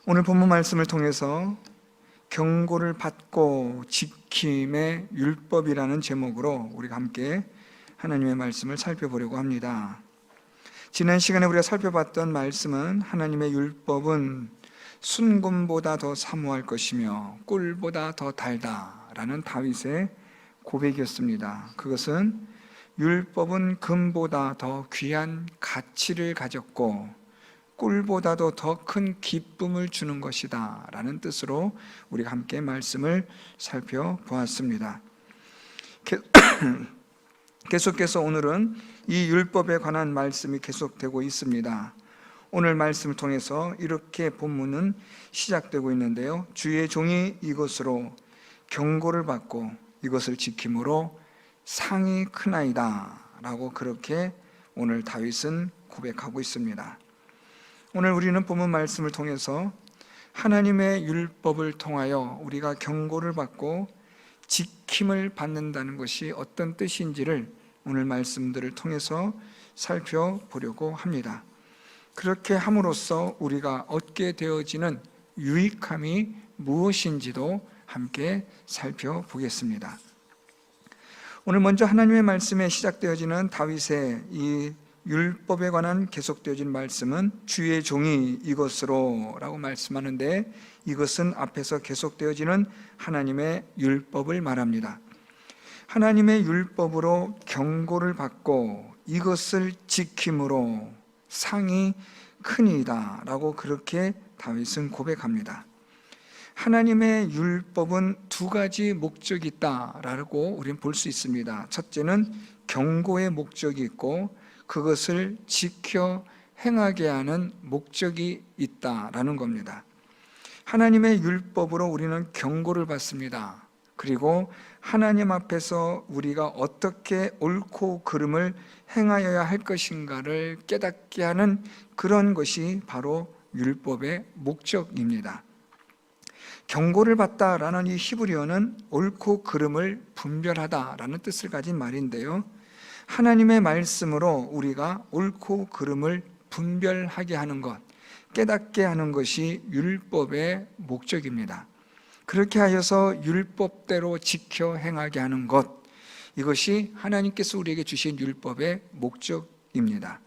오늘 본문 말씀을 통해서 경고를 받고 지킴의 율법이라는 제목으로 우리가 함께 하나님의 말씀을 살펴보려고 합니다. 지난 시간에 우리가 살펴봤던 말씀은 하나님의 율법은 순금보다 더 사모할 것이며 꿀보다 더 달다라는 다윗의 고백이었습니다. 그것은 율법은 금보다 더 귀한 가치를 가졌고 꿀보다도 더 큰 기쁨을 주는 것이다 라는 뜻으로 우리가 함께 말씀을 살펴보았습니다. 계속해서 오늘은 이 율법에 관한 말씀이 계속되고 있습니다. 오늘 말씀을 통해서 이렇게 본문은 시작되고 있는데요, 주의 종이 이것으로 경고를 받고 이것을 지킴으로 상이 크나이다 라고 그렇게 오늘 다윗은 고백하고 있습니다. 오늘 우리는 본문 말씀을 통해서 하나님의 율법을 통하여 우리가 경고를 받고 지킴을 받는다는 것이 어떤 뜻인지를 오늘 말씀들을 통해서 살펴보려고 합니다. 그렇게 함으로써 우리가 얻게 되어지는 유익함이 무엇인지도 함께 살펴보겠습니다. 오늘 먼저 하나님의 말씀에 시작되어지는 다윗의 이 율법에 관한 계속되어진 말씀은 주의 종이 이것으로 라고 말씀하는데, 이것은 앞에서 계속되어지는 하나님의 율법을 말합니다. 하나님의 율법으로 경고를 받고 이것을 지킴으로 상이 크니이다 라고 그렇게 다윗은 고백합니다. 하나님의 율법은 두 가지 목적이 있다라고 우리는 볼 수 있습니다. 첫째는 경고의 목적이 있고 그것을 지켜 행하게 하는 목적이 있다라는 겁니다. 하나님의 율법으로 우리는 경고를 받습니다. 그리고 하나님 앞에서 우리가 어떻게 옳고 그름을 행하여야 할 것인가를 깨닫게 하는 그런 것이 바로 율법의 목적입니다. 경고를 받다라는 이 히브리어는 옳고 그름을 분별하다라는 뜻을 가진 말인데요, 하나님의 말씀으로 우리가 옳고 그름을 분별하게 하는 것, 깨닫게 하는 것이 율법의 목적입니다. 그렇게 하여서 율법대로 지켜 행하게 하는 것, 이것이 하나님께서 우리에게 주신 율법의 목적입니다.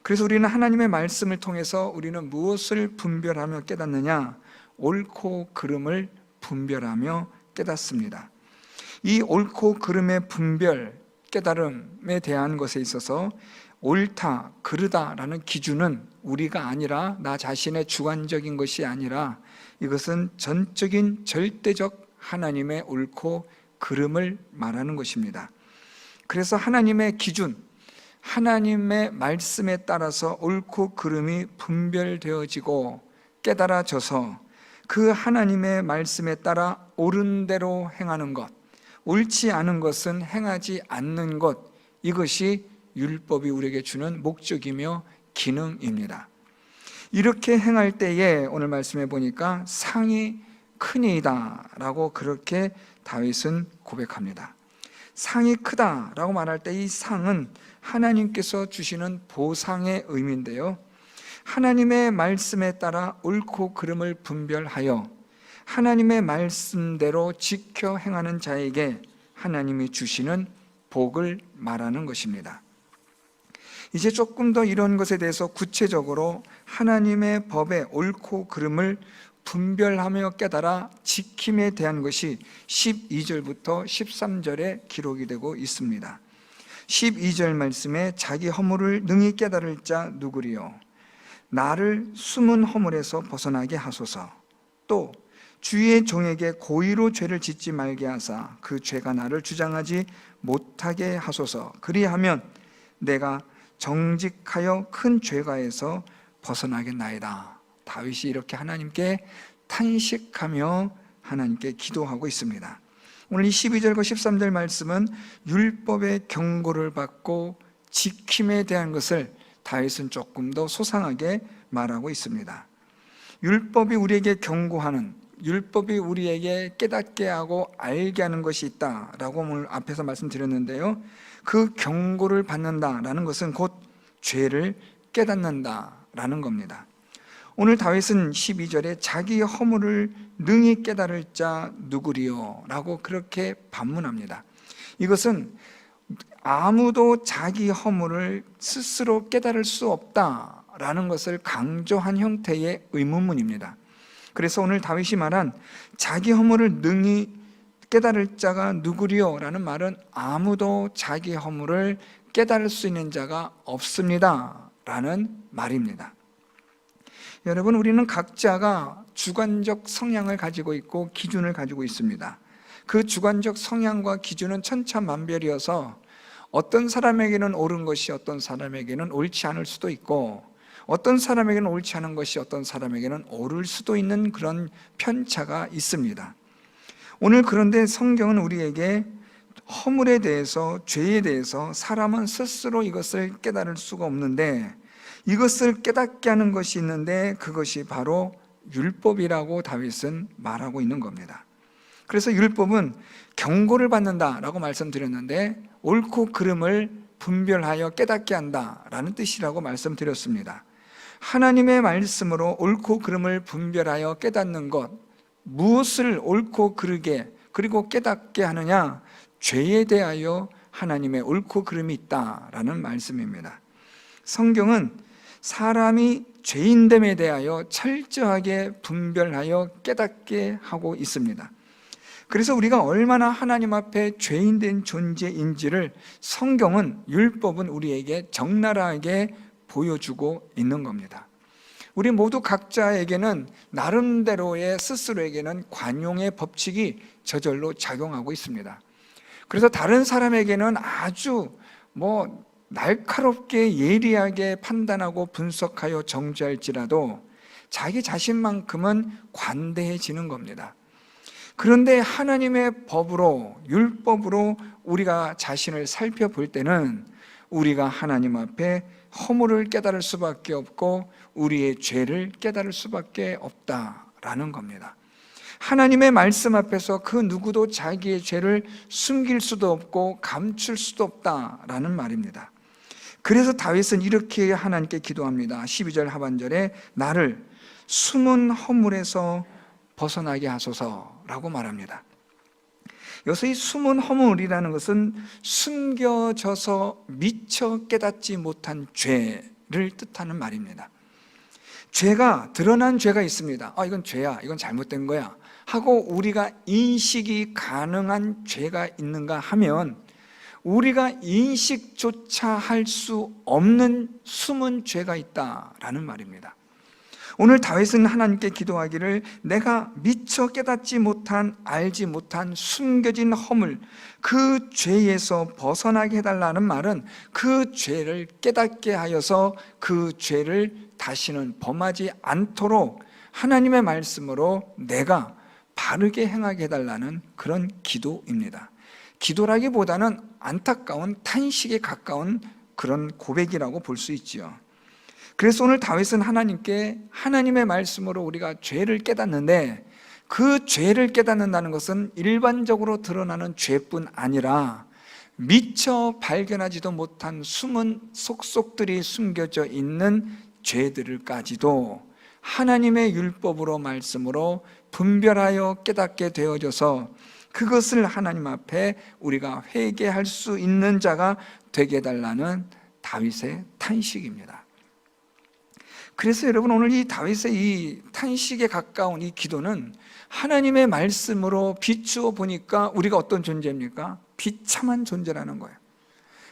그래서 우리는 하나님의 말씀을 통해서 우리는 무엇을 분별하며 깨닫느냐? 옳고 그름을 분별하며 깨닫습니다. 이 옳고 그름의 분별, 깨달음에 대한 것에 있어서 옳다, 그르다라는 기준은 우리가 아니라, 나 자신의 주관적인 것이 아니라 이것은 전적인 절대적 하나님의 옳고 그름을 말하는 것입니다. 그래서 하나님의 기준, 하나님의 말씀에 따라서 옳고 그름이 분별되어지고 깨달아져서 그 하나님의 말씀에 따라 옳은 대로 행하는 것, 옳지 않은 것은 행하지 않는 것, 이것이 율법이 우리에게 주는 목적이며 기능입니다. 이렇게 행할 때에 오늘 말씀해 보니까 상이 크니이다 라고 그렇게 다윗은 고백합니다. 상이 크다라고 말할 때 이 상은 하나님께서 주시는 보상의 의미인데요, 하나님의 말씀에 따라 옳고 그름을 분별하여 하나님의 말씀대로 지켜 행하는 자에게 하나님이 주시는 복을 말하는 것입니다. 이제 조금 더 이런 것에 대해서 구체적으로 하나님의 법의 옳고 그름을 분별하며 깨달아 지킴에 대한 것이 12절부터 13절에 기록이 되고 있습니다. 12절 말씀에 자기 허물을 능히 깨달을 자 누구리요? 나를 숨은 허물에서 벗어나게 하소서. 또 주의 종에게 고의로 죄를 짓지 말게 하사 그 죄가 나를 주장하지 못하게 하소서. 그리하면 내가 정직하여 큰 죄가에서 벗어나겠나이다. 다윗이 이렇게 하나님께 탄식하며 하나님께 기도하고 있습니다. 오늘 이 12절과 13절 말씀은 율법의 경고를 받고 지킴에 대한 것을 다윗은 조금 더 소상하게 말하고 있습니다. 율법이 우리에게 경고하는, 율법이 우리에게 깨닫게 하고 알게 하는 것이 있다라고 오늘 앞에서 말씀드렸는데요, 그 경고를 받는다라는 것은 곧 죄를 깨닫는다라는 겁니다. 오늘 다윗은 12절에 자기 허물을 능히 깨달을 자 누구리요? 라고 그렇게 반문합니다. 이것은 아무도 자기 허물을 스스로 깨달을 수 없다라는 것을 강조한 형태의 의문문입니다. 그래서 오늘 다윗이 말한 자기 허물을 능히 깨달을 자가 누구리요? 라는 말은 아무도 자기 허물을 깨달을 수 있는 자가 없습니다 라는 말입니다. 여러분, 우리는 각자가 주관적 성향을 가지고 있고 기준을 가지고 있습니다. 그 주관적 성향과 기준은 천차만별이어서 어떤 사람에게는 옳은 것이 어떤 사람에게는 옳지 않을 수도 있고, 어떤 사람에게는 옳지 않은 것이 어떤 사람에게는 옳을 수도 있는 그런 편차가 있습니다. 오늘 그런데 성경은 우리에게 허물에 대해서, 죄에 대해서 사람은 스스로 이것을 깨달을 수가 없는데, 이것을 깨닫게 하는 것이 있는데 그것이 바로 율법이라고 다윗은 말하고 있는 겁니다. 그래서 율법은 경고를 받는다라고 말씀드렸는데 옳고 그름을 분별하여 깨닫게 한다라는 뜻이라고 말씀드렸습니다. 하나님의 말씀으로 옳고 그름을 분별하여 깨닫는 것, 무엇을 옳고 그르게 그리고 깨닫게 하느냐? 죄에 대하여 하나님의 옳고 그름이 있다라는 말씀입니다. 성경은 사람이 죄인됨에 대하여 철저하게 분별하여 깨닫게 하고 있습니다. 그래서 우리가 얼마나 하나님 앞에 죄인된 존재인지를 성경은, 율법은 우리에게 적나라하게 보여주고 있는 겁니다. 우리 모두 각자에게는 나름대로의 스스로에게는 관용의 법칙이 저절로 작용하고 있습니다. 그래서 다른 사람에게는 아주 날카롭게 예리하게 판단하고 분석하여 정죄할지라도 자기 자신만큼은 관대해지는 겁니다. 그런데 하나님의 법으로, 율법으로 우리가 자신을 살펴볼 때는 우리가 하나님 앞에 허물을 깨달을 수밖에 없고 우리의 죄를 깨달을 수밖에 없다라는 겁니다. 하나님의 말씀 앞에서 그 누구도 자기의 죄를 숨길 수도 없고 감출 수도 없다라는 말입니다. 그래서 다윗은 이렇게 하나님께 기도합니다. 12절 하반절에 나를 숨은 허물에서 벗어나게 하소서라고 말합니다. 여기서 이 숨은 허물이라는 것은 숨겨져서 미처 깨닫지 못한 죄를 뜻하는 말입니다. 죄가, 드러난 죄가 있습니다. 이건 죄야, 이건 잘못된 거야 하고 우리가 인식이 가능한 죄가 있는가 하면 우리가 인식조차 할 수 없는 숨은 죄가 있다라는 말입니다. 오늘 다윗은 하나님께 기도하기를 내가 미처 깨닫지 못한, 알지 못한 숨겨진 허물, 그 죄에서 벗어나게 해달라는 말은 그 죄를 깨닫게 하여서 그 죄를 다시는 범하지 않도록 하나님의 말씀으로 내가 바르게 행하게 해달라는 그런 기도입니다. 기도라기보다는 안타까운 탄식에 가까운 그런 고백이라고 볼 수 있지요. 그래서 오늘 다윗은 하나님께 하나님의 말씀으로 우리가 죄를 깨닫는데 그 죄를 깨닫는다는 것은 일반적으로 드러나는 죄뿐 아니라 미처 발견하지도 못한 숨은 속속들이 숨겨져 있는 죄들까지도 하나님의 율법으로, 말씀으로 분별하여 깨닫게 되어져서 그것을 하나님 앞에 우리가 회개할 수 있는 자가 되게 해달라는 다윗의 탄식입니다. 그래서 여러분, 오늘 이 다윗의 이 탄식에 가까운 이 기도는 하나님의 말씀으로 비추어 보니까 우리가 어떤 존재입니까? 비참한 존재라는 거예요.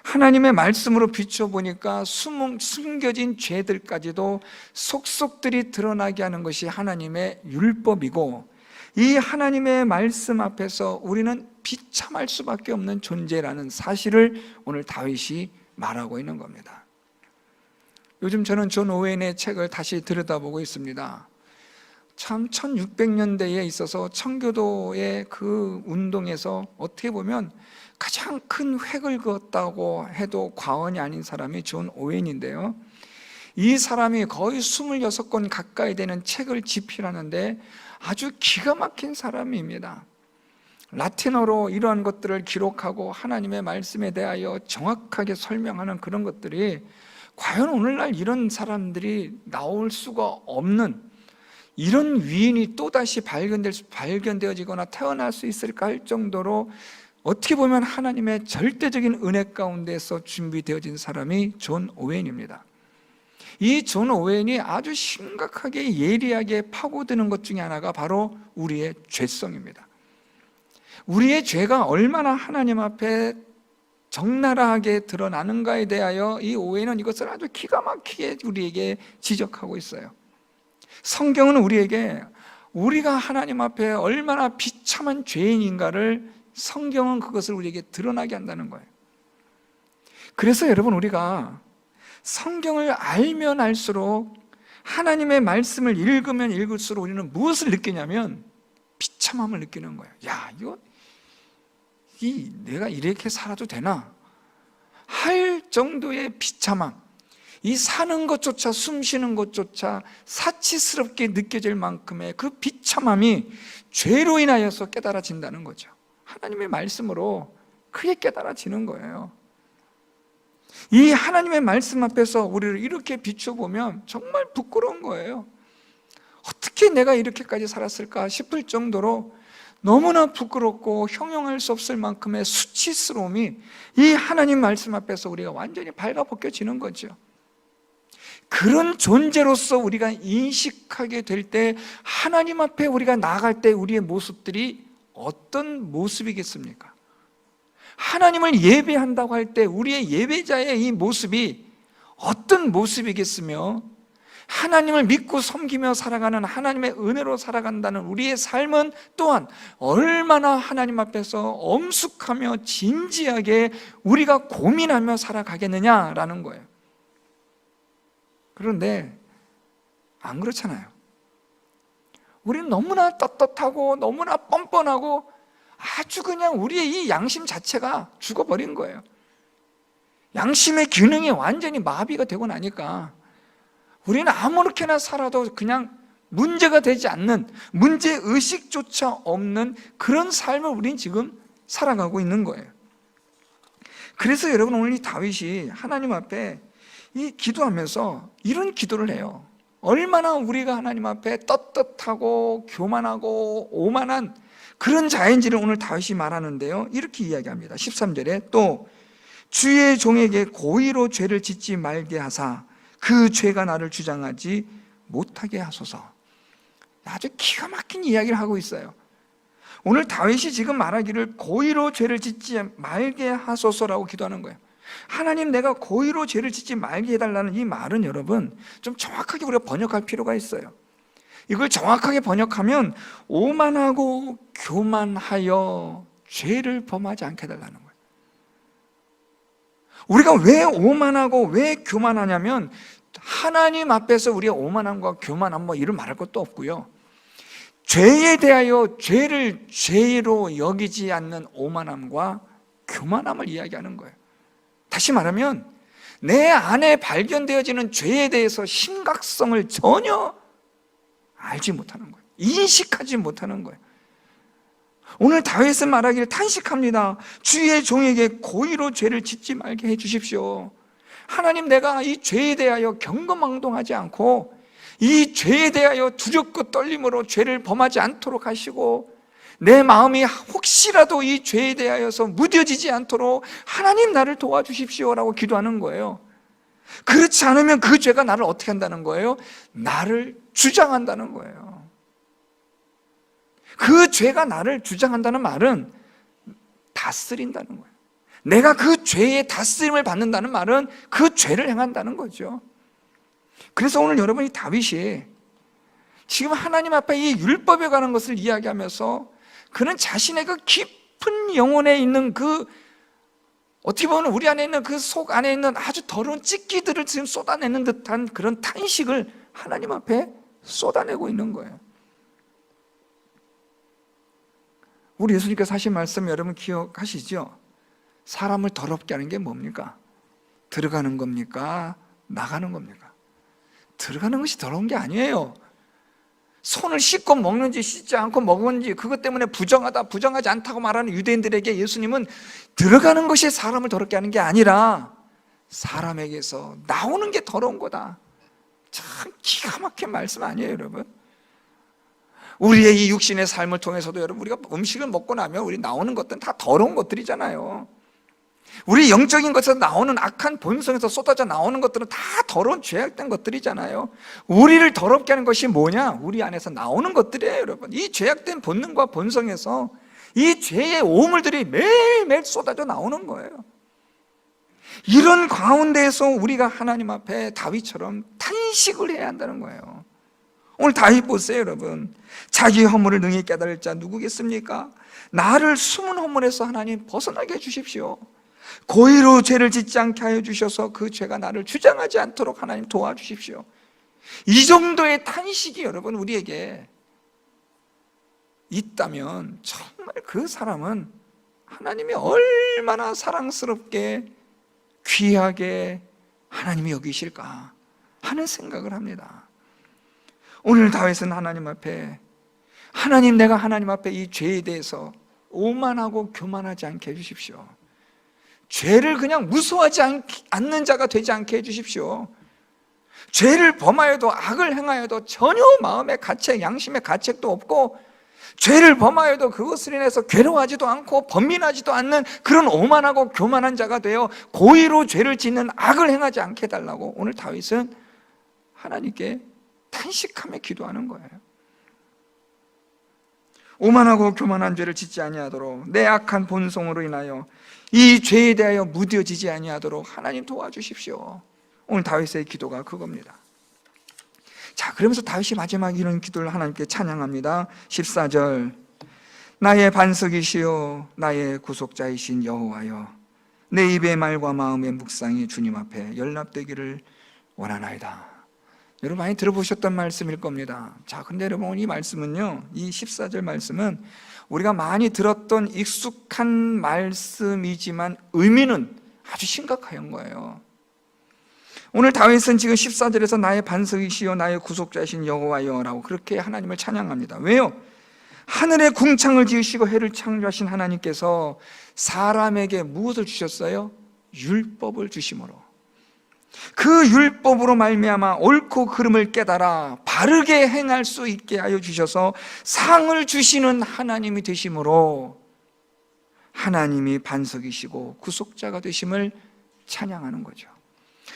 하나님의 말씀으로 비추어 보니까 숨겨진 죄들까지도 속속들이 드러나게 하는 것이 하나님의 율법이고, 이 하나님의 말씀 앞에서 우리는 비참할 수밖에 없는 존재라는 사실을 오늘 다윗이 말하고 있는 겁니다. 요즘 저는 존 오웬의 책을 다시 들여다보고 있습니다. 참 1600년대에 있어서 청교도의 그 운동에서 어떻게 보면 가장 큰 획을 그었다고 해도 과언이 아닌 사람이 존 오웬인데요, 이 사람이 거의 26권 가까이 되는 책을 집필하는데 아주 기가 막힌 사람입니다. 라틴어로 이러한 것들을 기록하고 하나님의 말씀에 대하여 정확하게 설명하는 그런 것들이 과연 오늘날 이런 사람들이 나올 수가 없는 이런 위인이 또다시 발견되어지거나 태어날 수 있을까 할 정도로 어떻게 보면 하나님의 절대적인 은혜 가운데서 준비되어진 사람이 존 오웬입니다. 이 존 오웬이 아주 심각하게 예리하게 파고드는 것 중에 하나가 바로 우리의 죄성입니다. 우리의 죄가 얼마나 하나님 앞에 적나라하게 드러나는가에 대하여 이 오웬은 이것을 아주 기가 막히게 우리에게 지적하고 있어요. 성경은 우리에게 우리가 하나님 앞에 얼마나 비참한 죄인인가를 성경은 그것을 우리에게 드러나게 한다는 거예요. 그래서 여러분, 우리가 성경을 알면 알수록, 하나님의 말씀을 읽으면 읽을수록 우리는 무엇을 느끼냐면 비참함을 느끼는 거예요. 야, 내가 이렇게 살아도 되나? 할 정도의 비참함, 이 사는 것조차, 숨 쉬는 것조차 사치스럽게 느껴질 만큼의 그 비참함이 죄로 인하여서 깨달아진다는 거죠. 하나님의 말씀으로 크게 깨달아지는 거예요. 이 하나님의 말씀 앞에서 우리를 이렇게 비춰보면 정말 부끄러운 거예요. 어떻게 내가 이렇게까지 살았을까 싶을 정도로 너무나 부끄럽고 형용할 수 없을 만큼의 수치스러움이 이 하나님 말씀 앞에서 우리가 완전히 발가벗겨지는 거죠. 그런 존재로서 우리가 인식하게 될 때, 하나님 앞에 우리가 나아갈 때 우리의 모습들이 어떤 모습이겠습니까? 하나님을 예배한다고 할 때 우리의 예배자의 이 모습이 어떤 모습이겠으며, 하나님을 믿고 섬기며 살아가는, 하나님의 은혜로 살아간다는 우리의 삶은 또한 얼마나 하나님 앞에서 엄숙하며 진지하게 우리가 고민하며 살아가겠느냐라는 거예요. 그런데 안 그렇잖아요. 우리는 너무나 떳떳하고 너무나 뻔뻔하고 아주 그냥 우리의 이 양심 자체가 죽어버린 거예요. 양심의 기능이 완전히 마비가 되고 나니까 우리는 아무렇게나 살아도 그냥 문제가 되지 않는, 문제의식조차 없는 그런 삶을 우린 지금 살아가고 있는 거예요. 그래서 여러분, 오늘 이 다윗이 하나님 앞에 이 기도하면서 이런 기도를 해요. 얼마나 우리가 하나님 앞에 떳떳하고 교만하고 오만한 그런 자인지를 오늘 다윗이 말하는데요, 이렇게 이야기합니다. 13절에 또 주의 종에게 고의로 죄를 짓지 말게 하사 그 죄가 나를 주장하지 못하게 하소서. 아주 기가 막힌 이야기를 하고 있어요. 오늘 다윗이 지금 말하기를 고의로 죄를 짓지 말게 하소서라고 기도하는 거예요. 하나님, 내가 고의로 죄를 짓지 말게 해달라는 이 말은 여러분 좀 정확하게 우리가 번역할 필요가 있어요. 이걸 정확하게 번역하면 오만하고 교만하여 죄를 범하지 않게 해달라는 거예요. 우리가 왜 오만하고 왜 교만하냐면, 하나님 앞에서 우리가 오만함과 교만함 이를 말할 것도 없고요, 죄에 대하여 죄를 죄로 여기지 않는 오만함과 교만함을 이야기하는 거예요. 다시 말하면 내 안에 발견되어지는 죄에 대해서 심각성을 전혀 알지 못하는 거예요. 인식하지 못하는 거예요. 오늘 다윗은 말하기를 탄식합니다. 주의 종에게 고의로 죄를 짓지 말게 해주십시오. 하나님, 내가 이 죄에 대하여 경거망동하지 않고 이 죄에 대하여 두렵고 떨림으로 죄를 범하지 않도록 하시고, 내 마음이 혹시라도 이 죄에 대하여서 무뎌지지 않도록 하나님 나를 도와주십시오라고 기도하는 거예요. 그렇지 않으면 그 죄가 나를 어떻게 한다는 거예요? 나를 주장한다는 거예요. 그 죄가 나를 주장한다는 말은 다스린다는 거예요. 내가 그 죄의 다스림을 받는다는 말은 그 죄를 행한다는 거죠. 그래서 오늘 여러분이 다윗이 지금 하나님 앞에 이 율법에 관한 것을 이야기하면서 그는 자신의 그 깊은 영혼에 있는 그, 어떻게 보면 우리 안에 있는 그 속 안에 있는 아주 더러운 찌끼들을 지금 쏟아내는 듯한 그런 탄식을 하나님 앞에 쏟아내고 있는 거예요. 우리 예수님께서 하신 말씀 여러분 기억하시죠? 사람을 더럽게 하는 게 뭡니까? 들어가는 겁니까? 나가는 겁니까? 들어가는 것이 더러운 게 아니에요. 손을 씻고 먹는지 씻지 않고 먹는지 그것 때문에 부정하다 부정하지 않다고 말하는 유대인들에게 예수님은 들어가는 것이 사람을 더럽게 하는 게 아니라 사람에게서 나오는 게 더러운 거다. 참 기가 막힌 말씀 아니에요, 여러분? 우리의 이 육신의 삶을 통해서도 여러분, 우리가 음식을 먹고 나면 우리 나오는 것들은 다 더러운 것들이잖아요. 우리 영적인 것에서 나오는 악한 본성에서 쏟아져 나오는 것들은 다 더러운 죄악된 것들이잖아요. 우리를 더럽게 하는 것이 뭐냐? 우리 안에서 나오는 것들이에요, 여러분. 이 죄악된 본능과 본성에서 이 죄의 오물들이 매일매일 쏟아져 나오는 거예요. 이런 가운데에서 우리가 하나님 앞에 다윗처럼 탄식을 해야 한다는 거예요. 오늘 다윗 보세요, 여러분. 자기 허물을 능히 깨달을 자 누구겠습니까? 나를 숨은 허물에서 하나님 벗어나게 해주십시오. 고의로 죄를 짓지 않게 하여 주셔서 그 죄가 나를 주장하지 않도록 하나님 도와주십시오. 이 정도의 탄식이 여러분 우리에게 있다면 정말 그 사람은 하나님이 얼마나 사랑스럽게 귀하게 하나님이 여기실까 하는 생각을 합니다. 오늘 다윗은 하나님 앞에, 하나님, 내가 하나님 앞에 이 죄에 대해서 오만하고 교만하지 않게 해주십시오. 죄를 그냥 무서워하지 않는 자가 되지 않게 해주십시오. 죄를 범하여도, 악을 행하여도 전혀 마음의 가책, 양심의 가책도 없고, 죄를 범하여도 그것을 인해서 괴로워하지도 않고 번민하지도 않는 그런 오만하고 교만한 자가 되어 고의로 죄를 짓는 악을 행하지 않게 해달라고 오늘 다윗은 하나님께 탄식하며 기도하는 거예요. 오만하고 교만한 죄를 짓지 아니하도록, 내 악한 본성으로 인하여 이 죄에 대하여 무뎌지지 아니하도록 하나님 도와주십시오. 오늘 다윗의 기도가 그겁니다. 자, 그러면서 다윗이 마지막 이런 기도를 하나님께 찬양합니다. 14절, 나의 반석이시요 나의 구속자이신 여호와여, 내 입의 말과 마음의 묵상이 주님 앞에 연락되기를 원하나이다. 여러분 많이 들어보셨던 말씀일 겁니다. 자, 근데 여러분 이 말씀은요, 이 14절 말씀은 우리가 많이 들었던 익숙한 말씀이지만 의미는 아주 심각한 거예요. 오늘 다윗은 지금 14절에서 나의 반석이시요 나의 구속자이신 여호와여라고 그렇게 하나님을 찬양합니다. 왜요? 하늘에 궁창을 지으시고 해를 창조하신 하나님께서 사람에게 무엇을 주셨어요? 율법을 주심으로, 그 율법으로 말미암아 옳고 그름을 깨달아 바르게 행할 수 있게 하여 주셔서 상을 주시는 하나님이 되심으로 하나님이 반석이시고 구속자가 되심을 찬양하는 거죠.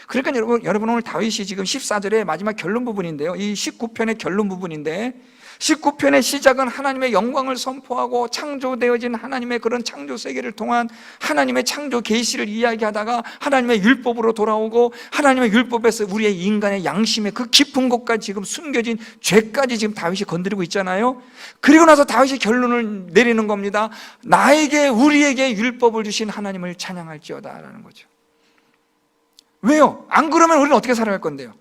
그러니까 여러분 오늘 다윗이 지금 14절의 마지막 결론 부분인데요, 이 19편의 결론 부분인데, 19편의 시작은 하나님의 영광을 선포하고 창조되어진 하나님의 그런 창조 세계를 통한 하나님의 창조 계시를 이야기하다가 하나님의 율법으로 돌아오고, 하나님의 율법에서 우리의 인간의 양심의 그 깊은 곳까지 지금 숨겨진 죄까지 지금 다윗이 건드리고 있잖아요. 그리고 나서 다윗이 결론을 내리는 겁니다. 나에게, 우리에게 율법을 주신 하나님을 찬양할지어다 라는 거죠. 왜요? 안 그러면 우리는 어떻게 살아갈 건데요?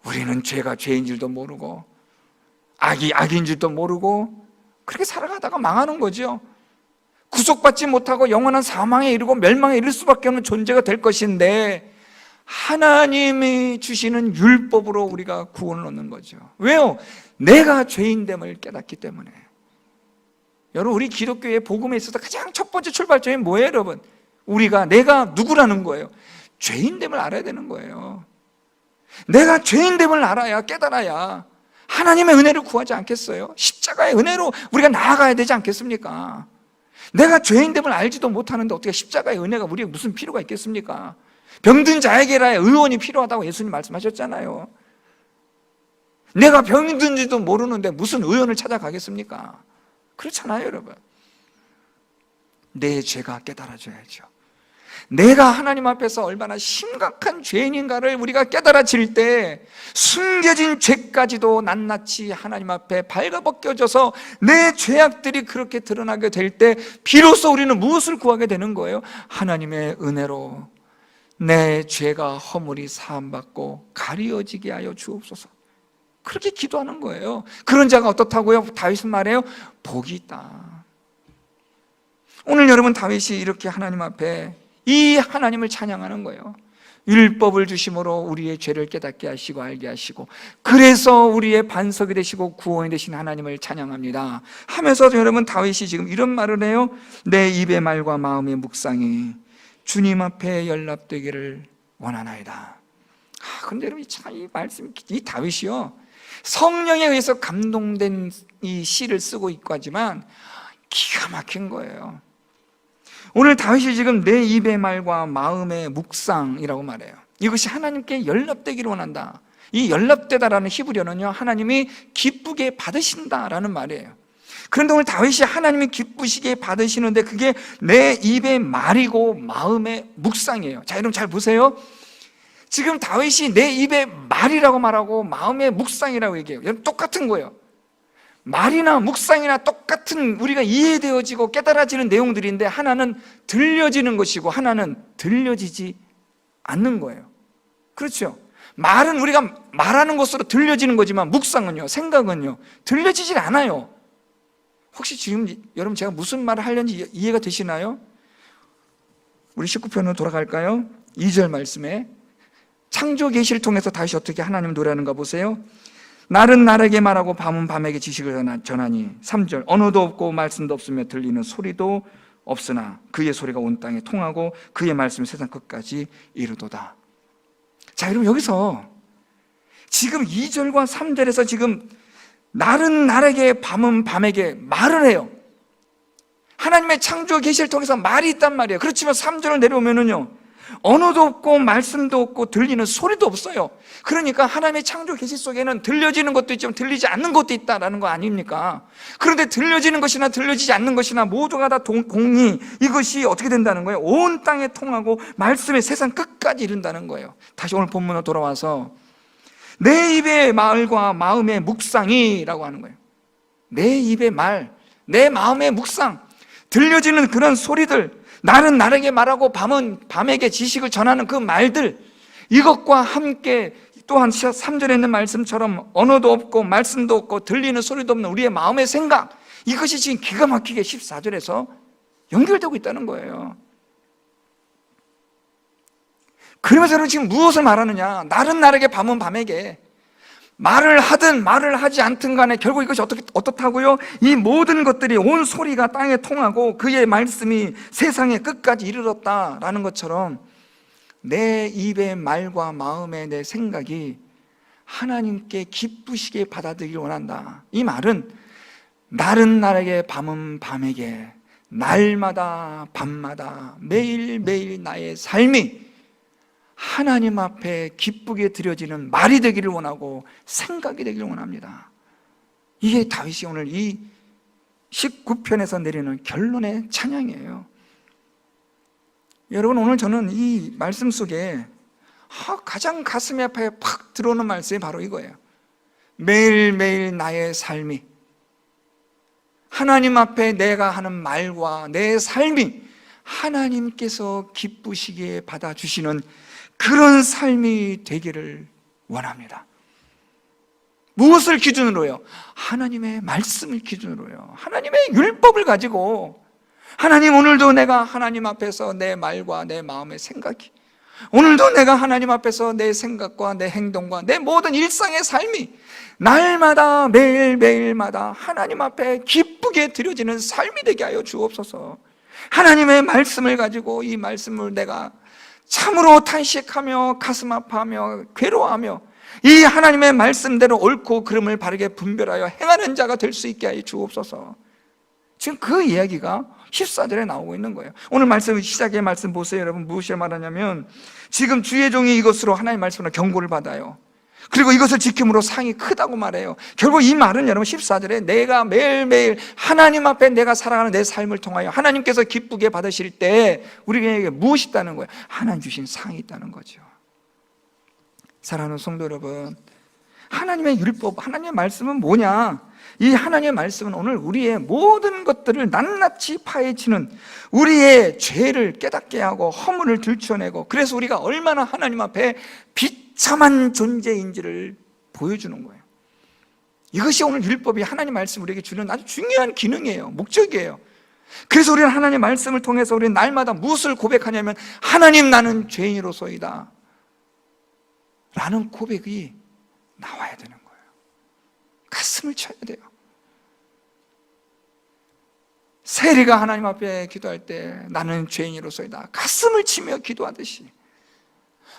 우리는 죄가 죄인 줄도 모르고 악이 악인 줄도 모르고 그렇게 살아가다가 망하는 거죠. 구속받지 못하고 영원한 사망에 이르고 멸망에 이를 수밖에 없는 존재가 될 것인데, 하나님이 주시는 율법으로 우리가 구원을 얻는 거죠. 왜요? 내가 죄인됨을 깨닫기 때문에. 여러분, 우리 기독교의 복음에 있어서 가장 첫 번째 출발점이 뭐예요, 여러분? 내가 누구라는 거예요? 죄인됨을 알아야 되는 거예요. 내가 죄인됨을 알아야, 깨달아야 하나님의 은혜를 구하지 않겠어요? 십자가의 은혜로 우리가 나아가야 되지 않겠습니까? 내가 죄인됨을 알지도 못하는데 어떻게 십자가의 은혜가 우리에게 무슨 필요가 있겠습니까? 병든 자에게라 의원이 필요하다고 예수님 말씀하셨잖아요. 내가 병든지도 모르는데 무슨 의원을 찾아가겠습니까? 그렇잖아요, 여러분. 내 죄가 깨달아져야죠. 내가 하나님 앞에서 얼마나 심각한 죄인인가를 우리가 깨달아질 때 숨겨진 죄까지도 낱낱이 하나님 앞에 발가벗겨져서 내 죄악들이 그렇게 드러나게 될 때 비로소 우리는 무엇을 구하게 되는 거예요? 하나님의 은혜로 내 죄가 허물이 사함받고 가리워지게 하여 주옵소서. 그렇게 기도하는 거예요. 그런 자가 어떻다고요? 다윗은 말해요, 복이 있다. 오늘 여러분 다윗이 이렇게 하나님 앞에 이 하나님을 찬양하는 거예요. 율법을 주심으로 우리의 죄를 깨닫게 하시고 알게 하시고, 그래서 우리의 반석이 되시고 구원이 되신 하나님을 찬양합니다 하면서 여러분 다윗이 지금 이런 말을 해요. 내 입의 말과 마음의 묵상이 주님 앞에 연락되기를 원하나이다. 그런데 여러분, 참 이 말씀, 이 다윗이요, 성령에 의해서 감동된 이 시를 쓰고 있고 하지만 기가 막힌 거예요. 오늘 다윗이 지금 내 입의 말과 마음의 묵상이라고 말해요. 이것이 하나님께 연락되기를 원한다. 이 연락되다라는 히브리어는요, 하나님이 기쁘게 받으신다라는 말이에요. 그런데 오늘 다윗이 하나님이 기쁘시게 받으시는데 그게 내 입의 말이고 마음의 묵상이에요. 자, 여러분 잘 보세요. 지금 다윗이 내 입의 말이라고 말하고 마음의 묵상이라고 얘기해요. 여러분 똑같은 거예요. 말이나 묵상이나 똑같은 우리가 이해되어지고 깨달아지는 내용들인데 하나는 들려지는 것이고 하나는 들려지지 않는 거예요. 그렇죠? 말은 우리가 말하는 것으로 들려지는 거지만 묵상은요, 생각은요, 들려지질 않아요. 혹시 지금 여러분 제가 무슨 말을 하려는지 이해가 되시나요? 우리 19편으로 돌아갈까요? 2절 말씀에 창조 계시를 통해서 다시 어떻게 하나님 노래하는가 보세요. 날은 날에게 말하고 밤은 밤에게 지식을 전하니 3절 언어도 없고 말씀도 없으며 들리는 소리도 없으나 그의 소리가 온 땅에 통하고 그의 말씀이 세상 끝까지 이르도다. 자, 여러분 여기서 지금 2절과 3절에서 지금 날은 날에게 밤은 밤에게 말을 해요. 하나님의 창조 계시를 통해서 말이 있단 말이에요. 그렇지만 3절을 내려오면은요, 언어도 없고 말씀도 없고 들리는 소리도 없어요. 그러니까 하나님의 창조 계시 속에는 들려지는 것도 있지만 들리지 않는 것도 있다라는 거 아닙니까? 그런데 들려지는 것이나 들려지지 않는 것이나 모두가 다 공히 이것이 어떻게 된다는 거예요? 온 땅에 통하고 말씀의 세상 끝까지 이른다는 거예요. 다시 오늘 본문으로 돌아와서 내 입의 말과 마음의 묵상이라고 하는 거예요. 내 입의 말, 내 마음의 묵상, 들려지는 그런 소리들, 날은 날에게 말하고 밤은 밤에게 지식을 전하는 그 말들, 이것과 함께 또한 3절에 있는 말씀처럼 언어도 없고 말씀도 없고 들리는 소리도 없는 우리의 마음의 생각, 이것이 지금 기가 막히게 14절에서 연결되고 있다는 거예요. 그러면서 여러분 지금 무엇을 말하느냐? 날은 날에게 밤은 밤에게 말을 하든 말을 하지 않든 간에 결국 이것이 어떻다고요? 이 모든 것들이 온 소리가 땅에 통하고 그의 말씀이 세상의 끝까지 이르렀다라는 것처럼 내 입의 말과 마음의 내 생각이 하나님께 기쁘시게 받아들이길 원한다. 이 말은 날은 날에게 밤은 밤에게 날마다 밤마다 매일매일 나의 삶이 하나님 앞에 기쁘게 드려지는 말이 되기를 원하고 생각이 되기를 원합니다. 이게 다윗이 오늘 이 19편에서 내리는 결론의 찬양이에요. 여러분 오늘 저는 이 말씀 속에 가장 가슴 아파에 팍 들어오는 말씀이 바로 이거예요. 매일매일 나의 삶이 하나님 앞에 내가 하는 말과 내 삶이 하나님께서 기쁘시게 받아주시는 그런 삶이 되기를 원합니다. 무엇을 기준으로요? 하나님의 말씀을 기준으로요. 하나님의 율법을 가지고 하나님 오늘도 내가 하나님 앞에서 내 말과 내 마음의 생각이 오늘도 내가 하나님 앞에서 내 생각과 내 행동과 내 모든 일상의 삶이 날마다 매일매일마다 하나님 앞에 기쁘게 드려지는 삶이 되게 하여 주옵소서. 하나님의 말씀을 가지고 이 말씀을 내가 참으로 탄식하며 가슴 아파하며 괴로워하며 이 하나님의 말씀대로 옳고 그름을 바르게 분별하여 행하는 자가 될 수 있게 하여 주옵소서. 지금 그 이야기가 14절에 나오고 있는 거예요. 오늘 말씀 시작의 말씀 보세요. 여러분 무엇을 말하냐면 지금 주의 종이 이것으로 하나님의 말씀으로 경고를 받아요. 그리고 이것을 지킴으로 상이 크다고 말해요. 결국 이 말은 여러분 14절에 내가 매일매일 하나님 앞에 내가 살아가는 내 삶을 통하여 하나님께서 기쁘게 받으실 때 우리에게 무엇이 있다는 거예요? 하나님 주신 상이 있다는 거죠. 사랑하는 성도 여러분, 하나님의 율법, 하나님의 말씀은 뭐냐? 이 하나님의 말씀은 오늘 우리의 모든 것들을 낱낱이 파헤치는 우리의 죄를 깨닫게 하고 허물을 들춰내고 그래서 우리가 얼마나 하나님 앞에 비참한 존재인지를 보여주는 거예요. 이것이 오늘 율법이 하나님 말씀 우리에게 주는 아주 중요한 기능이에요. 목적이에요. 그래서 우리는 하나님의 말씀을 통해서 우리는 날마다 무엇을 고백하냐면 하나님 나는 죄인으로소이다 라는 고백이 나와야 되는 거예요. 가슴을 쳐야 돼요. 세리가 하나님 앞에 기도할 때 나는 죄인이로소이다 가슴을 치며 기도하듯이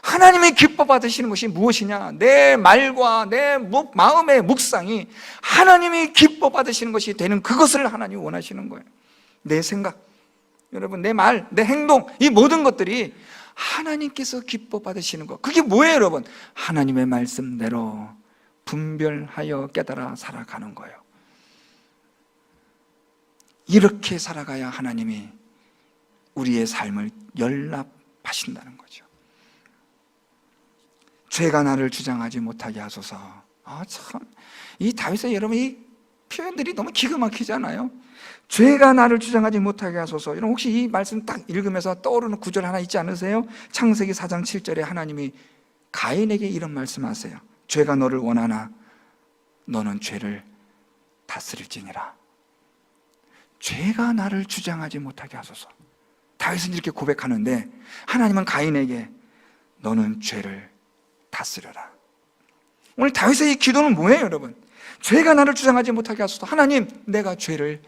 하나님이 기뻐 받으시는 것이 무엇이냐? 내 말과 내 마음의 묵상이 하나님이 기뻐 받으시는 것이 되는 그것을 하나님이 원하시는 거예요. 내 생각, 여러분, 내 말, 내 행동, 이 모든 것들이 하나님께서 기뻐 받으시는 것. 그게 뭐예요, 여러분? 하나님의 말씀대로 분별하여 깨달아 살아가는 거예요. 이렇게 살아가야 하나님이 우리의 삶을 연락하신다는 거죠. 죄가 나를 주장하지 못하게 하소서. 참, 이 다윗의 여러분 이 표현들이 너무 기가 막히잖아요. 죄가 나를 주장하지 못하게 하소서. 여러분 혹시 이 말씀 딱 읽으면서 떠오르는 구절 하나 있지 않으세요? 창세기 4장 7절에 하나님이 가인에게 이런 말씀하세요. 죄가 너를 원하나 너는 죄를 다스릴지니라. 죄가 나를 주장하지 못하게 하소서. 다윗은 이렇게 고백하는데 하나님은 가인에게 너는 죄를 다스려라. 오늘 다윗의 이 기도는 뭐예요, 여러분? 죄가 나를 주장하지 못하게 하소서. 하나님, 내가 죄를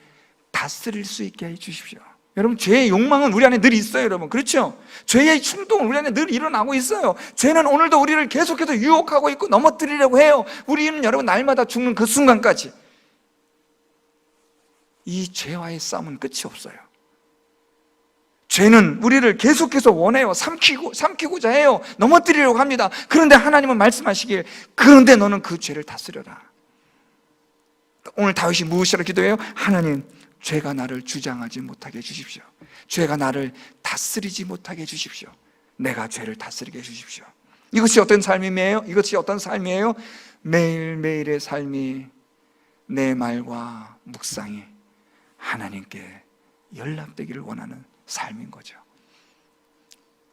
다스릴 수 있게 해 주십시오. 여러분, 죄의 욕망은 우리 안에 늘 있어요, 여러분. 그렇죠? 죄의 충동은 우리 안에 늘 일어나고 있어요. 죄는 오늘도 우리를 계속해서 유혹하고 있고 넘어뜨리려고 해요. 우리는 여러분 날마다 죽는 그 순간까지 이 죄와의 싸움은 끝이 없어요. 죄는 우리를 계속해서 원해요. 삼키고자 해요. 넘어뜨리려고 합니다. 그런데 하나님은 말씀하시길, 그런데 너는 그 죄를 다스려라. 오늘 다윗이 무엇이라 기도해요? 하나님, 죄가 나를 주장하지 못하게 해주십시오. 죄가 나를 다스리지 못하게 해주십시오. 내가 죄를 다스리게 해주십시오. 이것이 어떤 삶이에요? 이것이 어떤 삶이에요? 매일매일의 삶이 내 말과 묵상이 하나님께 연락되기를 원하는 삶인 거죠.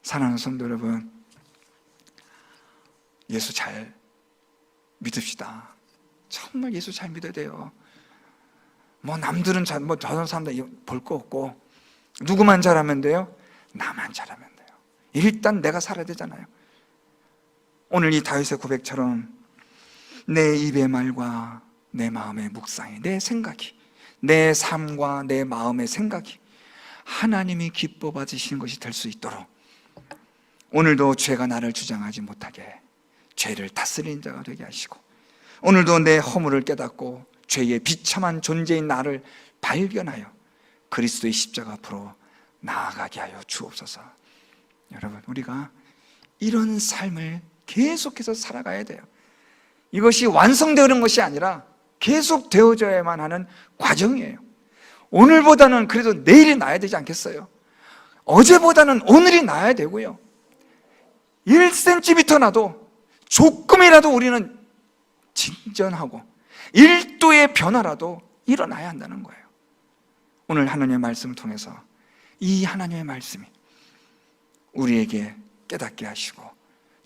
사랑하는 성도 여러분, 예수 잘 믿읍시다. 정말 예수 잘 믿어야 돼요. 남들은 저런 사람들 볼 거 없고 누구만 잘하면 돼요? 나만 잘하면 돼요. 일단 내가 살아야 되잖아요. 오늘 이 다윗의 고백처럼 내 입의 말과 내 마음의 묵상이, 내 생각이, 내 삶과 내 마음의 생각이 하나님이 기뻐 받으시는 것이 될 수 있도록 오늘도 죄가 나를 주장하지 못하게 죄를 다스리는 자가 되게 하시고, 오늘도 내 허물을 깨닫고 죄의 비참한 존재인 나를 발견하여 그리스도의 십자가 앞으로 나아가게 하여 주옵소서. 여러분, 우리가 이런 삶을 계속해서 살아가야 돼요. 이것이 완성되는 것이 아니라 계속 되어져야만 하는 과정이에요. 오늘보다는 그래도 내일이 나아야 되지 않겠어요? 어제보다는 오늘이 나아야 되고요. 1cm 나도 조금이라도 우리는 진전하고 1도의 변화라도 일어나야 한다는 거예요. 오늘 하나님의 말씀을 통해서 이 하나님의 말씀이 우리에게 깨닫게 하시고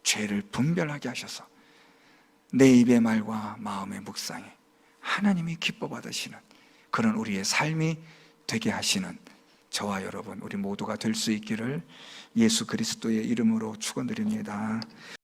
죄를 분별하게 하셔서 내 입의 말과 마음의 묵상이 하나님이 기뻐 받으시는 그런 우리의 삶이 되게 하시는 저와 여러분, 우리 모두가 될 수 있기를 예수 그리스도의 이름으로 축원드립니다.